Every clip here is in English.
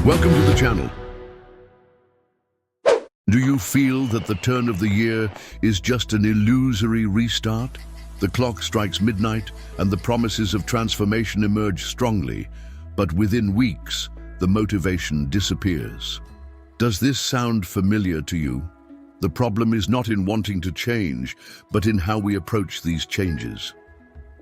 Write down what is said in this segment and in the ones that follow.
Welcome to the channel. Do you feel that the turn of the year is just an illusory restart? The clock strikes midnight and the promises of transformation emerge strongly, but within weeks, the motivation disappears. Does this sound familiar to you? The problem is not in wanting to change, but in how we approach these changes.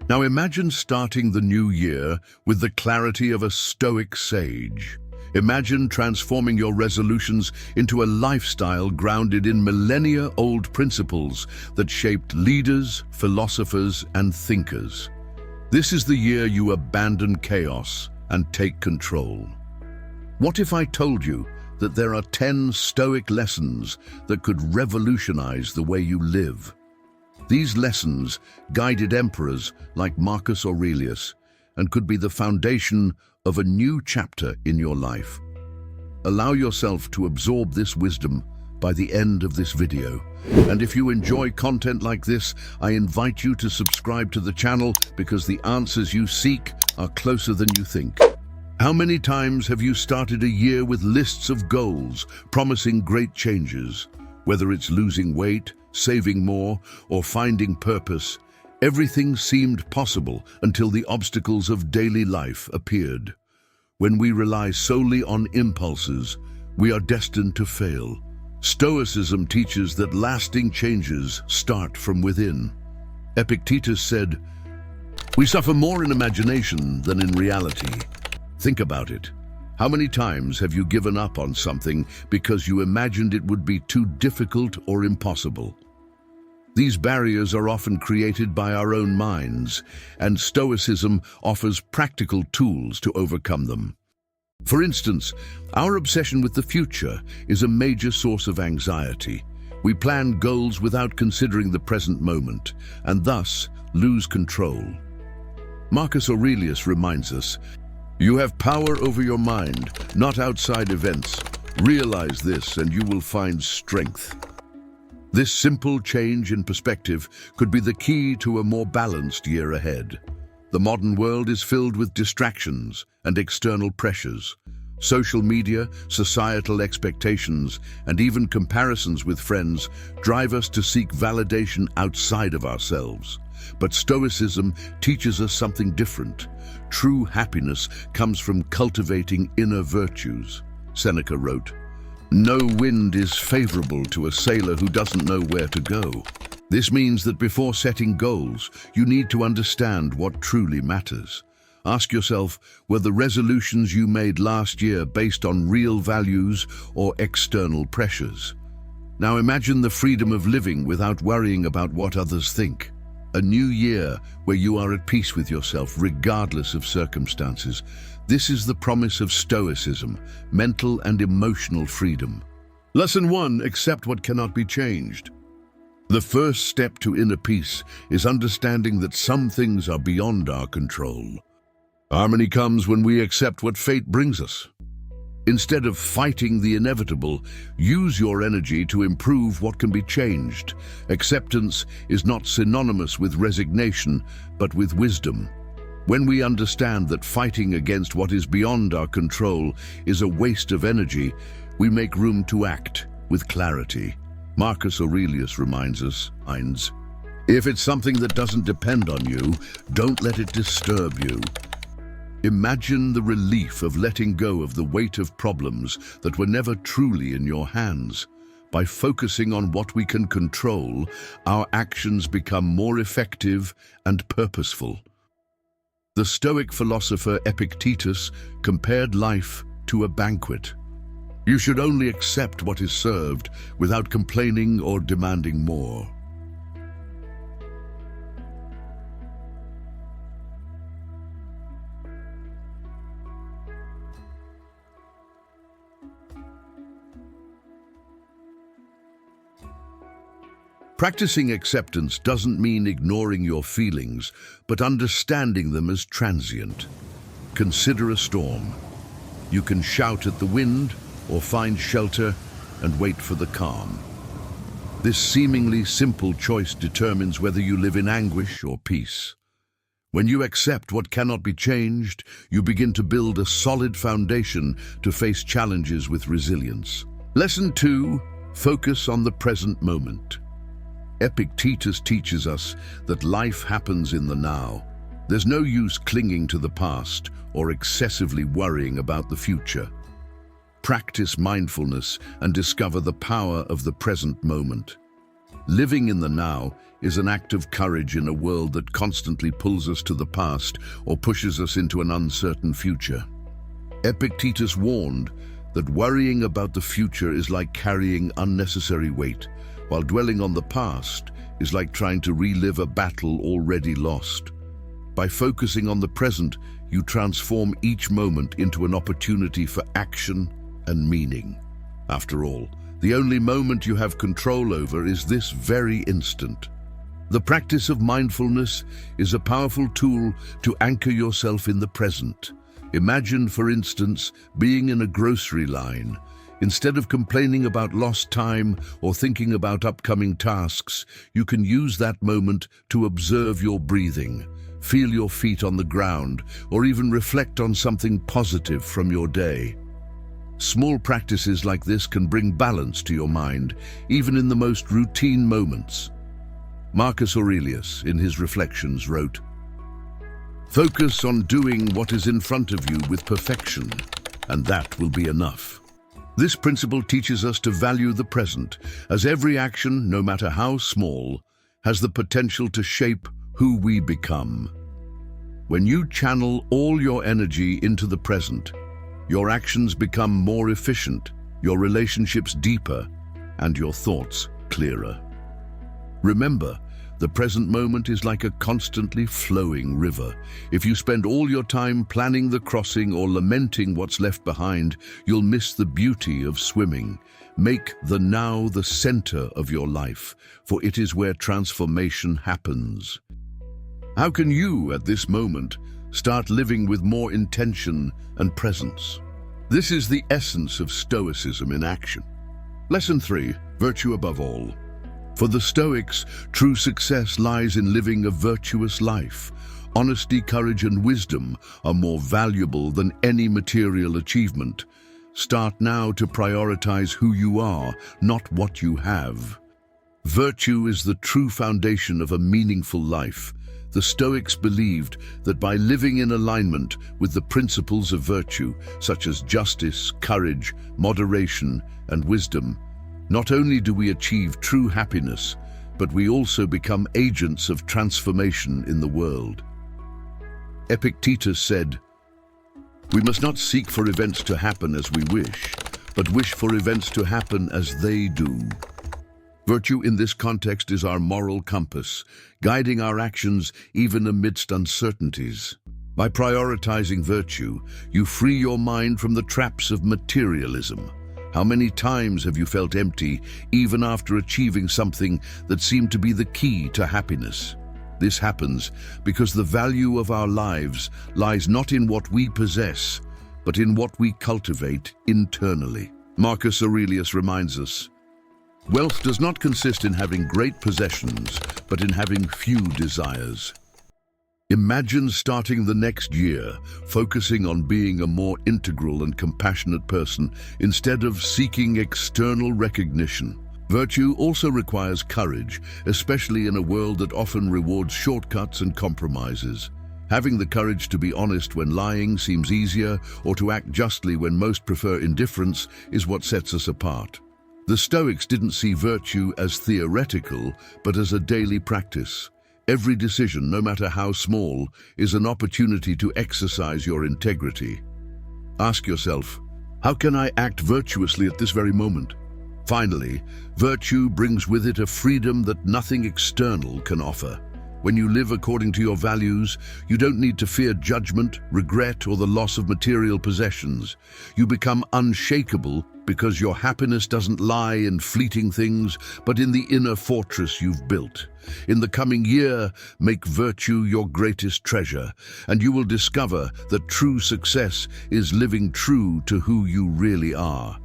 Now imagine starting the new year with the clarity of a Stoic sage. Imagine transforming your resolutions into a lifestyle grounded in millennia-old principles that shaped leaders, philosophers, and thinkers. This is the year you abandon chaos and take control. What if I told you that there are 10 Stoic lessons that could revolutionize the way you live? These lessons guided emperors like Marcus Aurelius and could be the foundation of a new chapter in your life. Allow yourself to absorb this wisdom by the end of this video. And if you enjoy content like this, I invite you to subscribe to the channel because the answers you seek are closer than you think. How many times have you started a year with lists of goals, promising great changes? Whether it's losing weight, saving more, or finding purpose, everything seemed possible until the obstacles of daily life appeared. When we rely solely on impulses, we are destined to fail. Stoicism teaches that lasting changes start from within. Epictetus said, "We suffer more in imagination than in reality." Think about it. How many times have you given up on something because you imagined it would be too difficult or impossible? These barriers are often created by our own minds, and Stoicism offers practical tools to overcome them. For instance, our obsession with the future is a major source of anxiety. We plan goals without considering the present moment, and thus lose control. Marcus Aurelius reminds us, "You have power over your mind, not outside events. Realize this and you will find strength." This simple change in perspective could be the key to a more balanced year ahead. The modern world is filled with distractions and external pressures. Social media, societal expectations, and even comparisons with friends drive us to seek validation outside of ourselves. But Stoicism teaches us something different. True happiness comes from cultivating inner virtues. Seneca wrote, "No wind is favorable to a sailor who doesn't know where to go." This means that before setting goals, you need to understand what truly matters. Ask yourself, were the resolutions you made last year based on real values or external pressures? Now imagine the freedom of living without worrying about what others think. A new year where you are at peace with yourself regardless of circumstances. This is the promise of Stoicism, mental and emotional freedom. Lesson 1, accept what cannot be changed. The first step to inner peace is understanding that some things are beyond our control. Harmony comes when we accept what fate brings us. Instead of fighting the inevitable, use your energy to improve what can be changed. Acceptance is not synonymous with resignation, but with wisdom. When we understand that fighting against what is beyond our control is a waste of energy, we make room to act with clarity. Marcus Aurelius reminds us, if it's something that doesn't depend on you, don't let it disturb you. Imagine the relief of letting go of the weight of problems that were never truly in your hands. By focusing on what we can control, our actions become more effective and purposeful. The Stoic philosopher Epictetus compared life to a banquet. You should only accept what is served without complaining or demanding more. Practicing acceptance doesn't mean ignoring your feelings, but understanding them as transient. Consider a storm. You can shout at the wind or find shelter and wait for the calm. This seemingly simple choice determines whether you live in anguish or peace. When you accept what cannot be changed, you begin to build a solid foundation to face challenges with resilience. Lesson 2. Focus on the present moment. Epictetus teaches us that life happens in the now. There's no use clinging to the past or excessively worrying about the future. Practice mindfulness and discover the power of the present moment. Living in the now is an act of courage in a world that constantly pulls us to the past or pushes us into an uncertain future. Epictetus warned that worrying about the future is like carrying unnecessary weight, while dwelling on the past is like trying to relive a battle already lost. By focusing on the present, you transform each moment into an opportunity for action and meaning. After all, the only moment you have control over is this very instant. The practice of mindfulness is a powerful tool to anchor yourself in the present. Imagine, for instance, being in a grocery line. Instead of complaining about lost time or thinking about upcoming tasks, you can use that moment to observe your breathing, feel your feet on the ground, or even reflect on something positive from your day. Small practices like this can bring balance to your mind, even in the most routine moments. Marcus Aurelius, in his Reflections, wrote, "Focus on doing what is in front of you with perfection, and that will be enough." This principle teaches us to value the present, as every action, no matter how small, has the potential to shape who we become. When you channel all your energy into the present, your actions become more efficient, your relationships deeper, and your thoughts clearer. Remember, the present moment is like a constantly flowing river. If you spend all your time planning the crossing or lamenting what's left behind, you'll miss the beauty of swimming. Make the now the center of your life, for it is where transformation happens. How can you, at this moment, start living with more intention and presence? This is the essence of Stoicism in action. Lesson 3. Virtue above all. For the Stoics, true success lies in living a virtuous life. Honesty, courage, and wisdom are more valuable than any material achievement. Start now to prioritize who you are, not what you have. Virtue is the true foundation of a meaningful life. The Stoics believed that by living in alignment with the principles of virtue, such as justice, courage, moderation, and wisdom, not only do we achieve true happiness, but we also become agents of transformation in the world. Epictetus said, "We must not seek for events to happen as we wish, but wish for events to happen as they do." Virtue in this context is our moral compass, guiding our actions even amidst uncertainties. By prioritizing virtue, you free your mind from the traps of materialism. How many times have you felt empty even after achieving something that seemed to be the key to happiness? This happens because the value of our lives lies not in what we possess, but in what we cultivate internally. Marcus Aurelius reminds us, "Wealth does not consist in having great possessions, but in having few desires." Imagine starting the next year focusing on being a more integral and compassionate person instead of seeking external recognition. Virtue also requires courage, especially in a world that often rewards shortcuts and compromises. Having the courage to be honest when lying seems easier, or to act justly when most prefer indifference, is what sets us apart. The Stoics didn't see virtue as theoretical, but as a daily practice. Every decision, no matter how small, is an opportunity to exercise your integrity. Ask yourself, how can I act virtuously at this very moment? Finally, virtue brings with it a freedom that nothing external can offer. When you live according to your values, you don't need to fear judgment, regret, or the loss of material possessions. You become unshakable because your happiness doesn't lie in fleeting things, but in the inner fortress you've built. In the coming year, make virtue your greatest treasure, and you will discover that true success is living true to who you really are.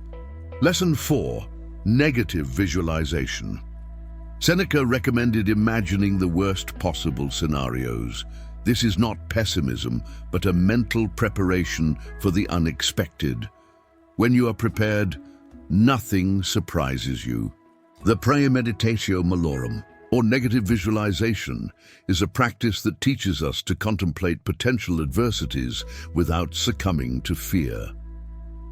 Lesson 4. Negative visualization. Seneca recommended imagining the worst possible scenarios. This is not pessimism, but a mental preparation for the unexpected. When you are prepared, nothing surprises you. The praemeditatio malorum, or negative visualization, is a practice that teaches us to contemplate potential adversities without succumbing to fear.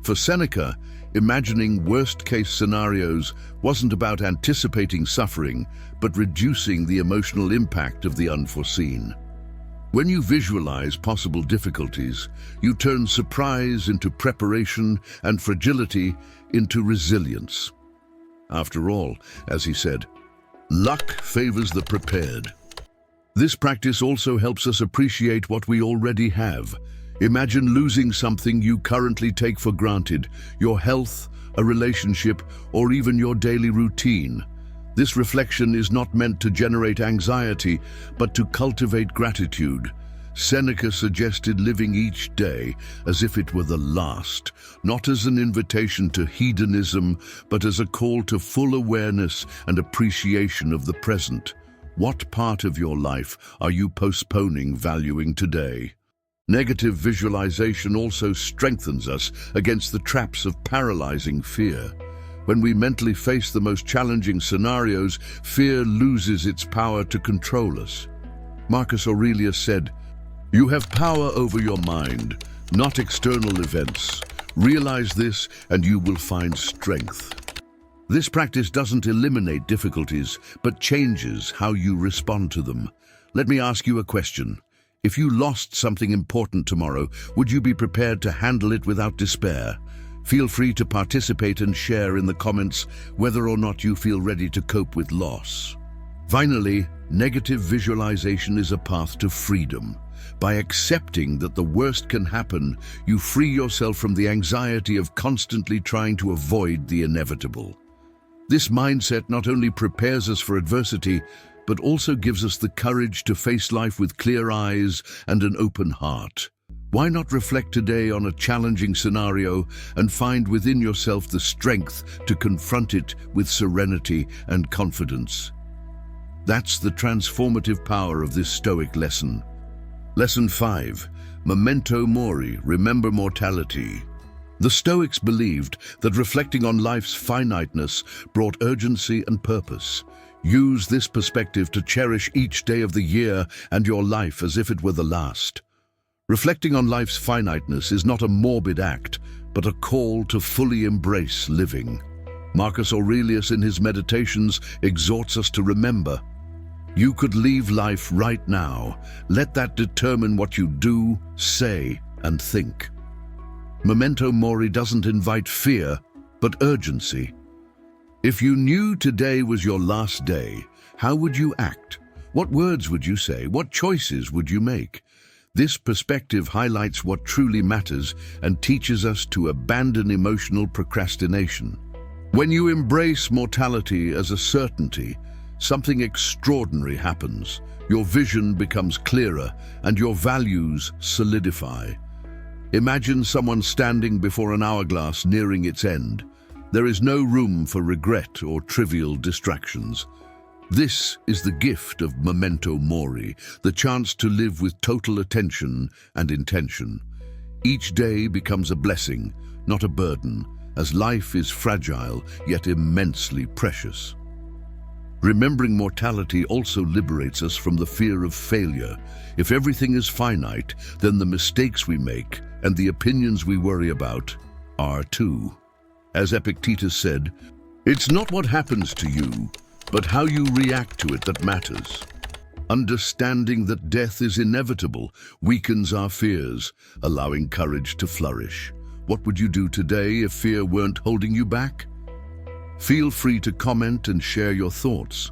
For Seneca, imagining worst-case scenarios wasn't about anticipating suffering, but reducing the emotional impact of the unforeseen. When you visualize possible difficulties, you turn surprise into preparation and fragility into resilience. After all, as he said, luck favors the prepared. This practice also helps us appreciate what we already have. Imagine losing something you currently take for granted, your health, a relationship, or even your daily routine. This reflection is not meant to generate anxiety, but to cultivate gratitude. Seneca suggested living each day as if it were the last, not as an invitation to hedonism, but as a call to full awareness and appreciation of the present. What part of your life are you postponing valuing today? Negative visualization also strengthens us against the traps of paralyzing fear. When we mentally face the most challenging scenarios, fear loses its power to control us. Marcus Aurelius said, "You have power over your mind, not external events. Realize this and you will find strength." This practice doesn't eliminate difficulties, but changes how you respond to them. Let me ask you a question. If you lost something important tomorrow, would you be prepared to handle it without despair? Feel free to participate and share in the comments whether or not you feel ready to cope with loss. Finally, negative visualization is a path to freedom. By accepting that the worst can happen, you free yourself from the anxiety of constantly trying to avoid the inevitable. This mindset not only prepares us for adversity, but also gives us the courage to face life with clear eyes and an open heart. Why not reflect today on a challenging scenario and find within yourself the strength to confront it with serenity and confidence? That's the transformative power of this Stoic lesson. Lesson 5. Memento Mori, remember mortality. The Stoics believed that reflecting on life's finiteness brought urgency and purpose. Use this perspective to cherish each day of the year and your life as if it were the last. Reflecting on life's finiteness is not a morbid act, but a call to fully embrace living. Marcus Aurelius in his Meditations exhorts us to remember, "You could leave life right now. Let that determine what you do, say, and think." Memento Mori doesn't invite fear, but urgency. If you knew today was your last day, how would you act? What words would you say? What choices would you make? This perspective highlights what truly matters and teaches us to abandon emotional procrastination. When you embrace mortality as a certainty, something extraordinary happens. Your vision becomes clearer and your values solidify. Imagine someone standing before an hourglass nearing its end. There is no room for regret or trivial distractions. This is the gift of Memento Mori, the chance to live with total attention and intention. Each day becomes a blessing, not a burden, as life is fragile yet immensely precious. Remembering mortality also liberates us from the fear of failure. If everything is finite, then the mistakes we make and the opinions we worry about are too. As Epictetus said, "It's not what happens to you, but how you react to it that matters." Understanding that death is inevitable weakens our fears, allowing courage to flourish. What would you do today if fear weren't holding you back? Feel free to comment and share your thoughts.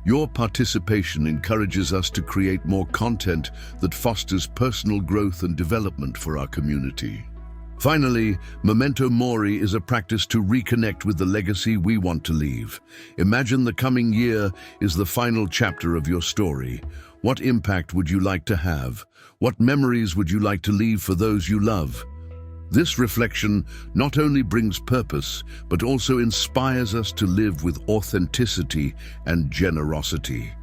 Your participation encourages us to create more content that fosters personal growth and development for our community. Finally, Memento Mori is a practice to reconnect with the legacy we want to leave. Imagine the coming year is the final chapter of your story. What impact would you like to have? What memories would you like to leave for those you love? This reflection not only brings purpose, but also inspires us to live with authenticity and generosity.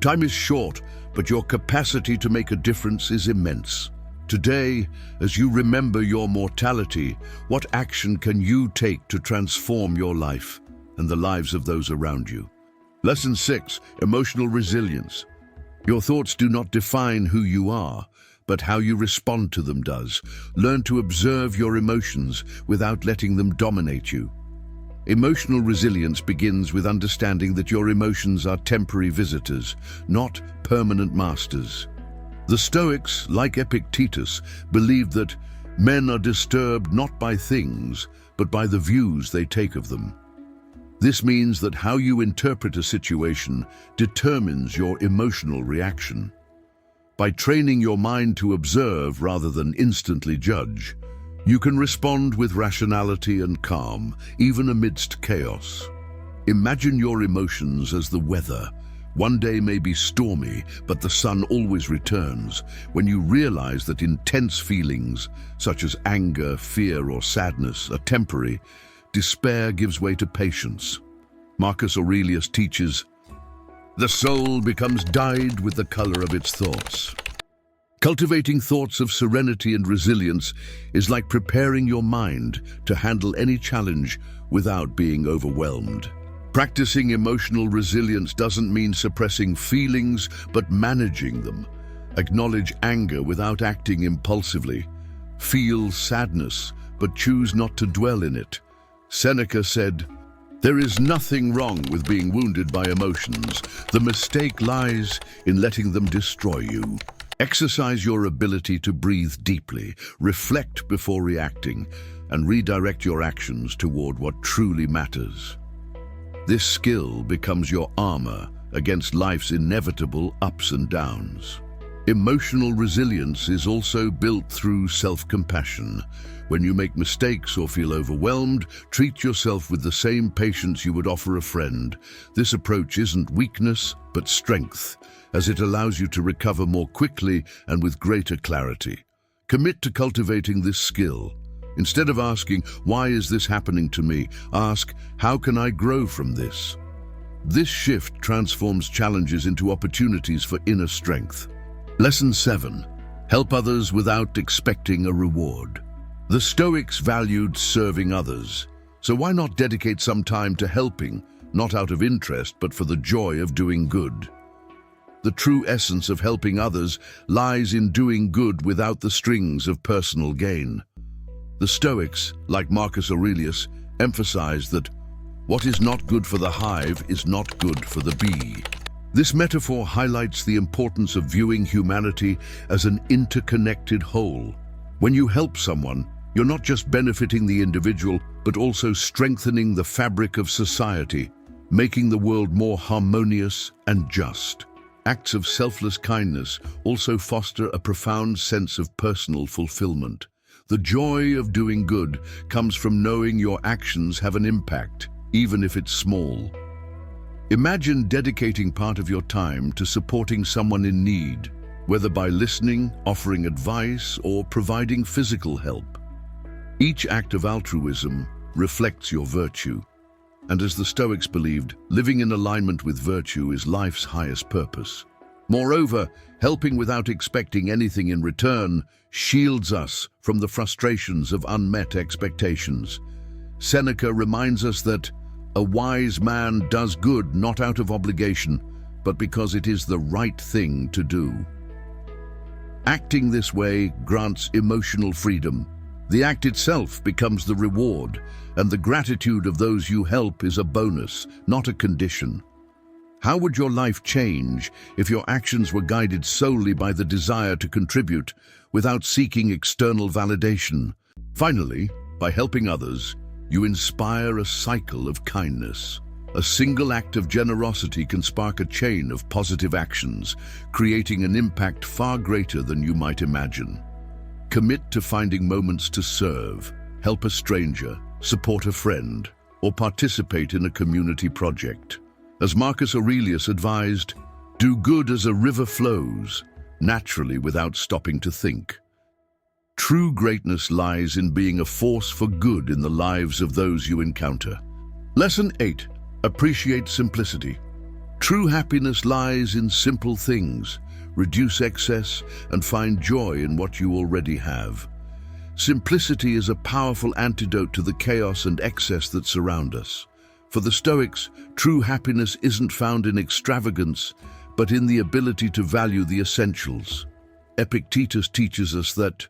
Time is short, but your capacity to make a difference is immense. Today, as you remember your mortality, what action can you take to transform your life and the lives of those around you? Lesson 6, emotional resilience. Your thoughts do not define who you are, but how you respond to them does. Learn to observe your emotions without letting them dominate you. Emotional resilience begins with understanding that your emotions are temporary visitors, not permanent masters. The Stoics, like Epictetus, believed that men are disturbed not by things, but by the views they take of them. This means that how you interpret a situation determines your emotional reaction. By training your mind to observe rather than instantly judge, you can respond with rationality and calm, even amidst chaos. Imagine your emotions as the weather. One day may be stormy, but the sun always returns. When you realize that intense feelings, such as anger, fear, or sadness, are temporary, despair gives way to patience. Marcus Aurelius teaches, "The soul becomes dyed with the color of its thoughts." Cultivating thoughts of serenity and resilience is like preparing your mind to handle any challenge without being overwhelmed. Practicing emotional resilience doesn't mean suppressing feelings, but managing them. Acknowledge anger without acting impulsively. Feel sadness, but choose not to dwell in it. Seneca said, "There is nothing wrong with being wounded by emotions. The mistake lies in letting them destroy you." Exercise your ability to breathe deeply, reflect before reacting, and redirect your actions toward what truly matters. This skill becomes your armor against life's inevitable ups and downs. Emotional resilience is also built through self-compassion. When you make mistakes or feel overwhelmed, treat yourself with the same patience you would offer a friend. This approach isn't weakness, but strength, as it allows you to recover more quickly and with greater clarity. Commit to cultivating this skill. Instead of asking, "Why is this happening to me?" ask, "How can I grow from this?" This shift transforms challenges into opportunities for inner strength. Lesson 7. Help others without expecting a reward. The Stoics valued serving others, so why not dedicate some time to helping, not out of interest, but for the joy of doing good? The true essence of helping others lies in doing good without the strings of personal gain. The Stoics, like Marcus Aurelius, emphasized that what is not good for the hive is not good for the bee. This metaphor highlights the importance of viewing humanity as an interconnected whole. When you help someone, you're not just benefiting the individual, but also strengthening the fabric of society, making the world more harmonious and just. Acts of selfless kindness also foster a profound sense of personal fulfillment. The joy of doing good comes from knowing your actions have an impact, even if it's small. Imagine dedicating part of your time to supporting someone in need, whether by listening, offering advice, or providing physical help. Each act of altruism reflects your virtue. And as the Stoics believed, living in alignment with virtue is life's highest purpose. Moreover, helping without expecting anything in return shields us from the frustrations of unmet expectations. Seneca reminds us that a wise man does good not out of obligation, but because it is the right thing to do. Acting this way grants emotional freedom. The act itself becomes the reward, and the gratitude of those you help is a bonus, not a condition. How would your life change if your actions were guided solely by the desire to contribute without seeking external validation? Finally, by helping others, you inspire a cycle of kindness. A single act of generosity can spark a chain of positive actions, creating an impact far greater than you might imagine. Commit to finding moments to serve, help a stranger, support a friend, or participate in a community project. As Marcus Aurelius advised, do good as a river flows, naturally without stopping to think. True greatness lies in being a force for good in the lives of those you encounter. Lesson 8. Appreciate simplicity. True happiness lies in simple things. reduce excess, and find joy in what you already have. Simplicity is a powerful antidote to the chaos and excess that surround us. For the Stoics, true happiness isn't found in extravagance, but in the ability to value the essentials. Epictetus teaches us that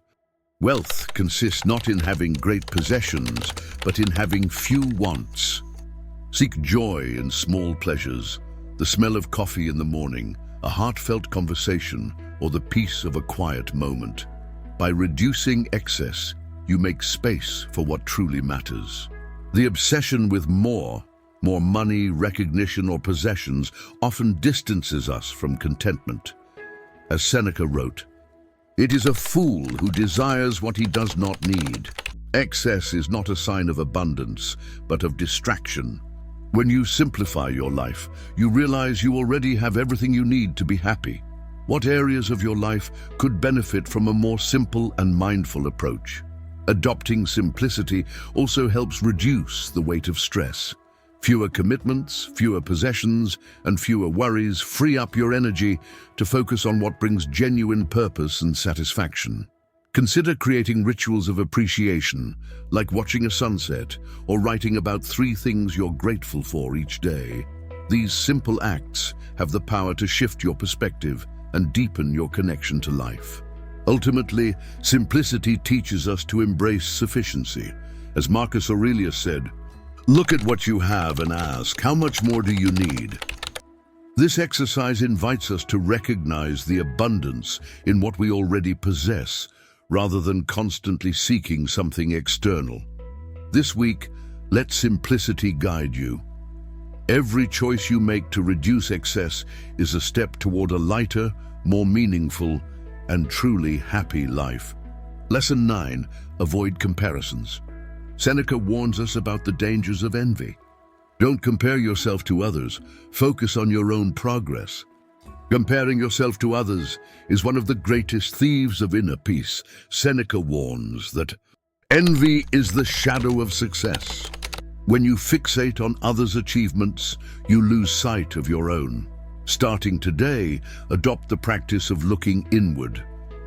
wealth consists not in having great possessions, but in having few wants. Seek joy in small pleasures, the smell of coffee in the morning, a heartfelt conversation, or the peace of a quiet moment. By reducing excess, you make space for what truly matters. The obsession with more money, recognition, or possessions often distances us from contentment. As Seneca wrote, "It is a fool who desires what he does not need." Excess is not a sign of abundance, but of distraction. When you simplify your life, you realize you already have everything you need to be happy. What areas of your life could benefit from a more simple and mindful approach? Adopting simplicity also helps reduce the weight of stress. Fewer commitments, fewer possessions, and fewer worries free up your energy to focus on what brings genuine purpose and satisfaction. Consider creating rituals of appreciation, like watching a sunset or writing about 3 things you're grateful for each day. These simple acts have the power to shift your perspective and deepen your connection to life. Ultimately, simplicity teaches us to embrace sufficiency. As Marcus Aurelius said, "Look at what you have and ask, how much more do you need?" This exercise invites us to recognize the abundance in what we already possess, rather than constantly seeking something external. This week, let simplicity guide you. Every choice you make to reduce excess is a step toward a lighter, more meaningful, and truly happy life. Lesson 9. Avoid comparisons. Seneca warns us about the dangers of envy. Don't compare yourself to others. Focus on your own progress. Comparing yourself to others is one of the greatest thieves of inner peace. Seneca warns that envy is the shadow of success. When you fixate on others' achievements, you lose sight of your own. Starting today, adopt the practice of looking inward.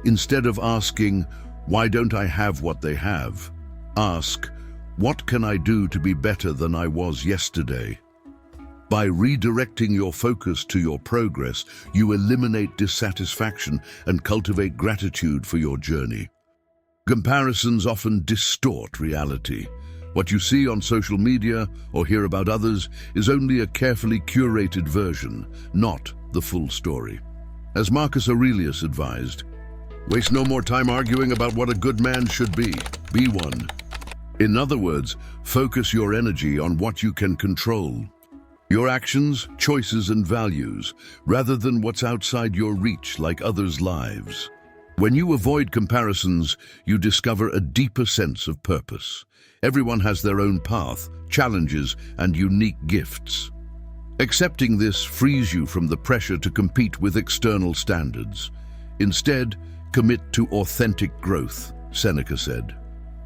Instead of asking, "Why don't I have what they have?" ask, "What can I do to be better than I was yesterday?" By redirecting your focus to your progress, you eliminate dissatisfaction and cultivate gratitude for your journey. Comparisons often distort reality. What you see on social media or hear about others is only a carefully curated version, not the full story. As Marcus Aurelius advised, "Waste no more time arguing about what a good man should be. Be one." In other words, focus your energy on what you can control. Your actions, choices, and values, rather than what's outside your reach like others' lives. When you avoid comparisons, you discover a deeper sense of purpose. Everyone has their own path, challenges, and unique gifts. Accepting this frees you from the pressure to compete with external standards. Instead, commit to authentic growth, Seneca said.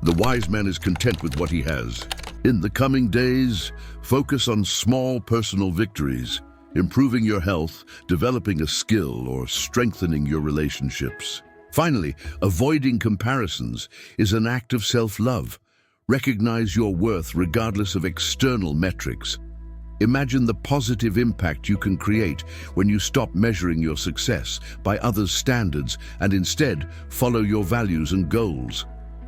The wise man is content with what he has. In the coming days, focus on small personal victories, improving your health, developing a skill, or strengthening your relationships. Finally, avoiding comparisons is an act of self-love. Recognize your worth regardless of external metrics. Imagine the positive impact you can create when you stop measuring your success by others' standards and instead follow your values and goals.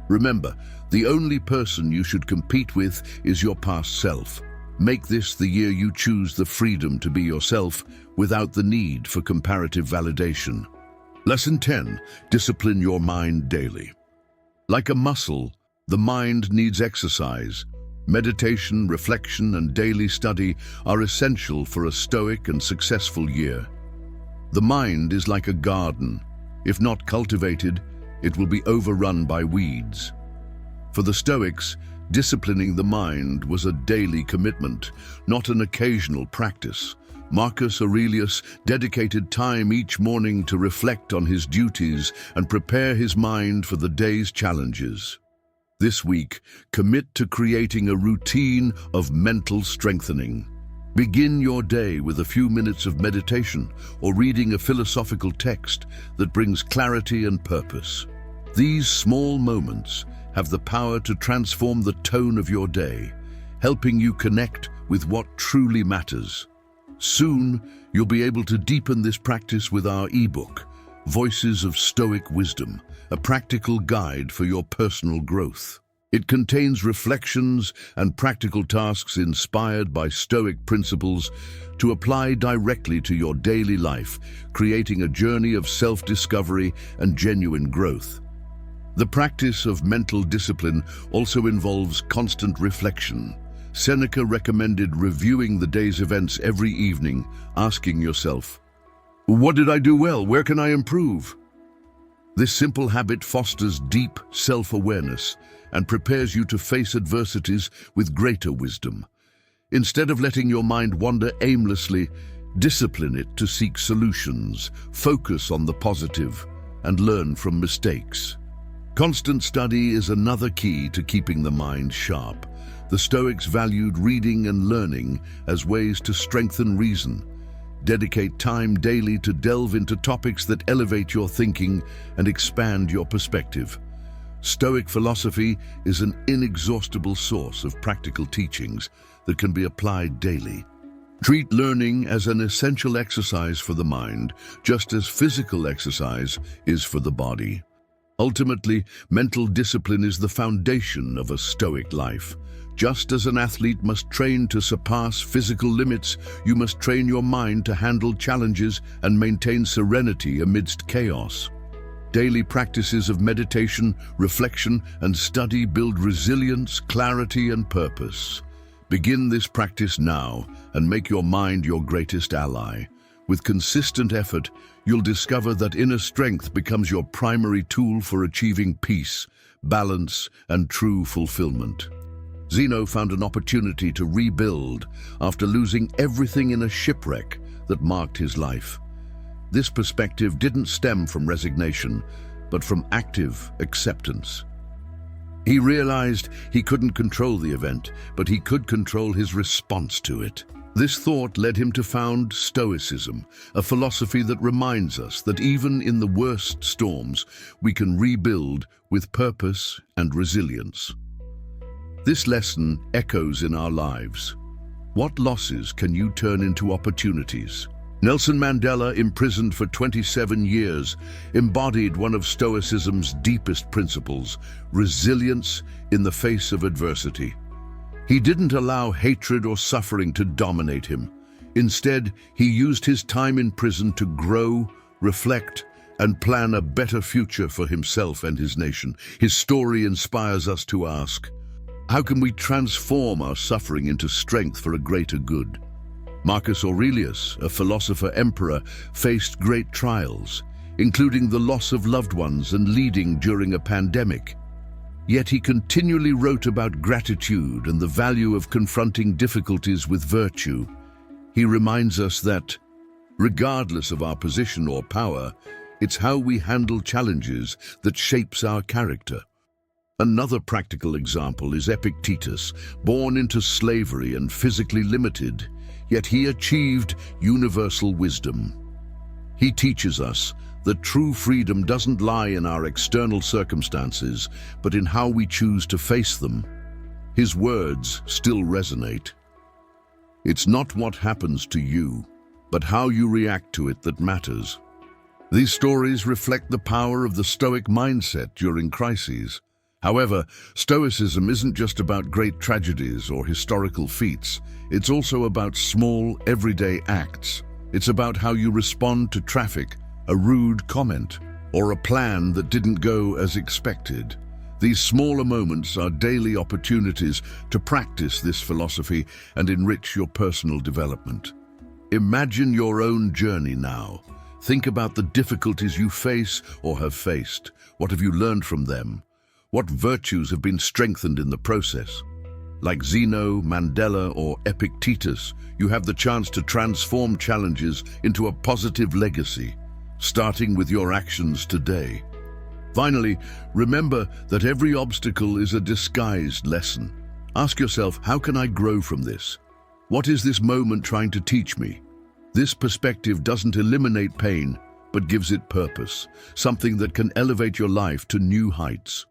Remember, the only person you should compete with is your past self. Make this the year you choose the freedom to be yourself without the need for comparative validation. Lesson 10. Discipline your mind daily. Like a muscle, the mind needs exercise. Meditation, reflection, and daily study are essential for a stoic and successful year. The mind is like a garden. If not cultivated, it will be overrun by weeds. For the Stoics, disciplining the mind was a daily commitment, not an occasional practice. Marcus Aurelius dedicated time each morning to reflect on his duties and prepare his mind for the day's challenges. This week, commit to creating a routine of mental strengthening. Begin your day with a few minutes of meditation or reading a philosophical text that brings clarity and purpose. These small moments have the power to transform the tone of your day, helping you connect with what truly matters. Soon, you'll be able to deepen this practice with our ebook, Voices of Stoic Wisdom, a practical guide for your personal growth. It contains reflections and practical tasks inspired by Stoic principles to apply directly to your daily life, creating a journey of self-discovery and genuine growth. The practice of mental discipline also involves constant reflection. Seneca recommended reviewing the day's events every evening, asking yourself, "What did I do well? Where can I improve?" This simple habit fosters deep self-awareness and prepares you to face adversities with greater wisdom. Instead of letting your mind wander aimlessly, discipline it to seek solutions, focus on the positive, and learn from mistakes. Constant study is another key to keeping the mind sharp. The Stoics valued reading and learning as ways to strengthen reason. Dedicate time daily to delve into topics that elevate your thinking and expand your perspective. Stoic philosophy is an inexhaustible source of practical teachings that can be applied daily. Treat learning as an essential exercise for the mind, just as physical exercise is for the body. Ultimately, mental discipline is the foundation of a Stoic life. Just as an athlete must train to surpass physical limits, you must train your mind to handle challenges and maintain serenity amidst chaos. Daily practices of meditation, reflection, and study build resilience, clarity, and purpose. Begin this practice now and make your mind your greatest ally. With consistent effort, you'll discover that inner strength becomes your primary tool for achieving peace, balance, and true fulfillment. Zeno found an opportunity to rebuild after losing everything in a shipwreck that marked his life. This perspective didn't stem from resignation, but from active acceptance. He realized he couldn't control the event, but he could control his response to it. This thought led him to found Stoicism, a philosophy that reminds us that even in the worst storms, we can rebuild with purpose and resilience. This lesson echoes in our lives. What losses can you turn into opportunities? Nelson Mandela, imprisoned for 27 years, embodied one of Stoicism's deepest principles, resilience in the face of adversity. He didn't allow hatred or suffering to dominate him. Instead, he used his time in prison to grow, reflect, and plan a better future for himself and his nation. His story inspires us to ask, how can we transform our suffering into strength for a greater good? Marcus Aurelius, a philosopher-emperor, faced great trials, including the loss of loved ones and leading during a pandemic. Yet he continually wrote about gratitude and the value of confronting difficulties with virtue. He reminds us that, regardless of our position or power, it's how we handle challenges that shapes our character. Another practical example is Epictetus, born into slavery and physically limited, yet he achieved universal wisdom. He teaches us that true freedom doesn't lie in our external circumstances, but in how we choose to face them. His words still resonate. It's not what happens to you, but how you react to it that matters. These stories reflect the power of the Stoic mindset during crises. However, Stoicism isn't just about great tragedies or historical feats. It's also about small, everyday acts. It's about how you respond to traffic, a rude comment, or a plan that didn't go as expected. These smaller moments are daily opportunities to practice this philosophy and enrich your personal development. Imagine your own journey now. Think about the difficulties you face or have faced. What have you learned from them? What virtues have been strengthened in the process? Like Zeno, Mandela, or Epictetus, you have the chance to transform challenges into a positive legacy, starting with your actions today. Finally, remember that every obstacle is a disguised lesson. Ask yourself, how can I grow from this? What is this moment trying to teach me? This perspective doesn't eliminate pain, but gives it purpose, something that can elevate your life to new heights.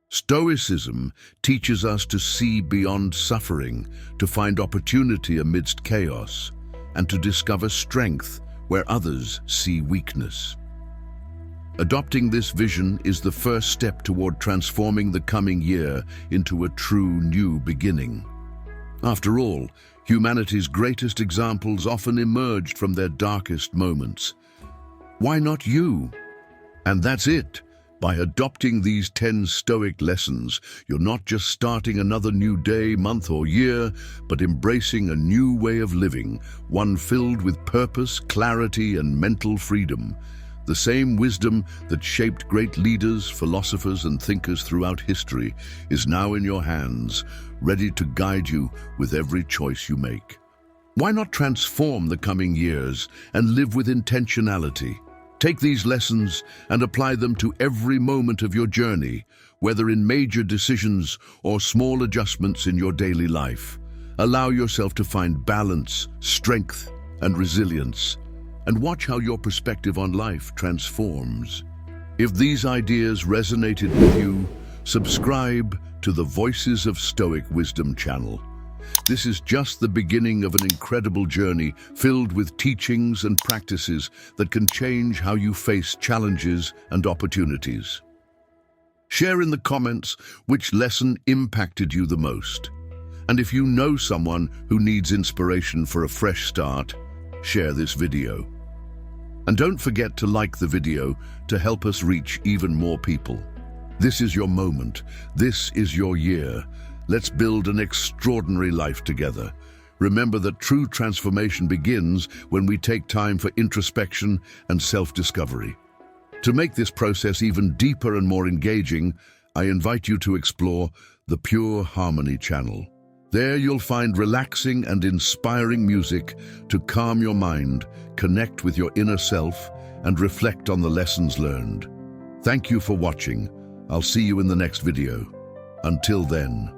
Stoicism teaches us to see beyond suffering, to find opportunity amidst chaos, and to discover strength where others see weakness. Adopting this vision is the first step toward transforming the coming year into a true new beginning. After all, humanity's greatest examples often emerged from their darkest moments. Why not you? And that's it. By adopting these 10 Stoic lessons, you're not just starting another new day, month, or year, but embracing a new way of living, one filled with purpose, clarity, and mental freedom. The same wisdom that shaped great leaders, philosophers, and thinkers throughout history is now in your hands, ready to guide you with every choice you make. Why not transform the coming years and live with intentionality? Take these lessons and apply them to every moment of your journey, whether in major decisions or small adjustments in your daily life. Allow yourself to find balance, strength, and resilience, and watch how your perspective on life transforms. If these ideas resonated with you, subscribe to the Voices of Stoic Wisdom channel. This is just the beginning of an incredible journey filled with teachings and practices that can change how you face challenges and opportunities. Share in the comments which lesson impacted you the most. And if you know someone who needs inspiration for a fresh start, share this video. And don't forget to like the video to help us reach even more people. This is your moment. This is your year. Let's build an extraordinary life together. Remember that true transformation begins when we take time for introspection and self-discovery. To make this process even deeper and more engaging, I invite you to explore the Pure Harmony channel. There you'll find relaxing and inspiring music to calm your mind, connect with your inner self, and reflect on the lessons learned. Thank you for watching. I'll see you in the next video. Until then.